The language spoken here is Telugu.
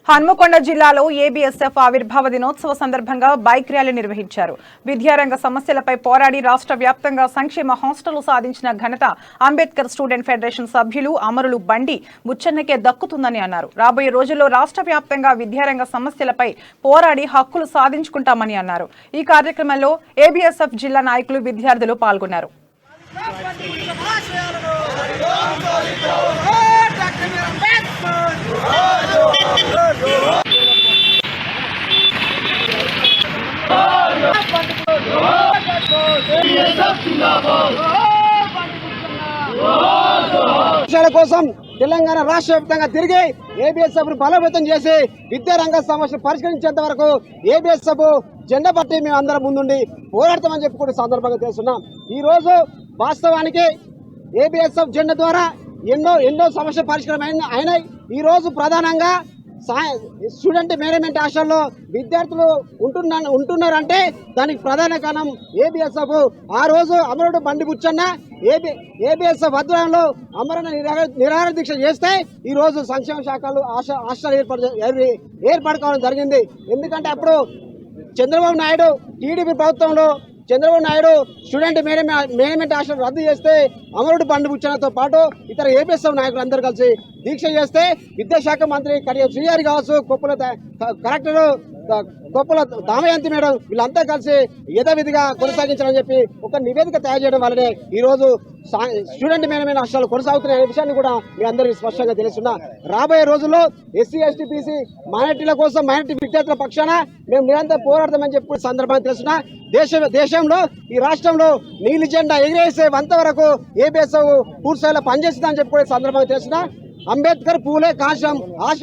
హన్మకొండ జిల్లాలో ఏబీఎస్ఎఫ్ ఆవిర్భావ దినోత్సవ సందర్భంగా బైక్ ర్యాలీ నిర్వహించారు. విద్యారంగ సమస్యలపై పోరాడి రాష్ట్ర వ్యాప్తంగా సంక్షేమ హాస్టల్ సాధించిన ఘనత అంబేద్కర్ స్టూడెంట్ ఫెడరేషన్ సభ్యులు అమరులు బండి బుచ్చన్నకే దక్కుతుందని అన్నారు. రాబోయే రోజుల్లో రాష్ట్ర వ్యాప్తంగా విద్యారంగ సమస్యలపై పోరాడి హక్కులు సాధించుకుంటామని అన్నారు. ఈ కార్యక్రమంలో ఏబీఎస్ఎఫ్ జిల్లా నాయకులు, విద్యార్థులు పాల్గొన్నారు. కోసం తెలంగాణ రాష్ట్ర వ్యాప్తంగా తిరిగి ఏబీఎస్ఎఫ్ బలోపేతం చేసి విద్యారంగ సమస్యలు పరిష్కరించేంత వరకు ఏబీఎస్ఎఫ్ జెండా పట్టి మేము అందరం ముందుండి పోరాడతామని చెప్పి కూడా సందర్భంగా తెలుస్తున్నాం. ఈ రోజు వాస్తవానికి ఏబీఎస్ఎఫ్ జెండా ద్వారా ఎన్నో సమస్యలు పరిష్కారం అయినాయి. ఈ రోజు ప్రధానంగా స్టూడెంట్ మేనేజ్మెంట్ హాస్టల్లో విద్యార్థులు ఉంటున్నారంటే దానికి ప్రధాన కారణం ఏబీఎస్ఎఫ్. ఆ రోజు అమరుడు బండి బుచ్చన్న ఏబీఎస్ఎఫ్ ఆధ్వర్యంలో అమరణ నిరాహార దీక్ష చేస్తే ఈ రోజు సంక్షేమ శాఖలు హాస్టల్ ఏర్పాటు కావడం జరిగింది. ఎందుకంటే అప్పుడు చంద్రబాబు నాయుడు టీడీపీ ప్రభుత్వంలో Chandrababu Naidu student management hostel రద్దు చేస్తే అమరుడు బండి బుచ్చన్నతో పాటు ఇతర ఏబీఎస్ఎఫ్ నాయకులు అందరూ కలిసి దీక్ష చేస్తే విద్యాశాఖ మంత్రి కడియం శ్రీహరి కావచ్చు, కొప్పుల కలెక్టర్ కొప్పుల దామయంతి మేడం వీళ్ళంతా కలిసి యథావిధిగా కొనసాగించాలని చెప్పి ఒక నివేదిక తయారు చేయడం వల్లనే ఈ రోజు స్టూడెంట్ మేనేజ్మెంట్ హాస్టల్ కొనసాగుతున్న విషయాన్ని కూడా మీ అందరికీ స్పష్టంగా తెలుస్తున్నా. రాబోయే రోజుల్లో ఎస్సీ, ఎస్టీ, బీసీ మైనార్టీల కోసం, మైనార్టీ విద్యార్థుల పక్షాన మేము నిరంతరం పోరాడతామని చెప్పి సందర్భంగా తెలుస్తున్నా. దేశంలో ఈ రాష్ట్రంలో నీలి జెండా ఎగిరేసే వంత వరకు ఏబీఎస్ఎఫ్ పూర్తి స్థాయిలో పనిచేస్తుందని చెప్పి సందర్భంగా తెలుస్తున్నా. అంబేద్కర్, పూలే, కాశం ఆశ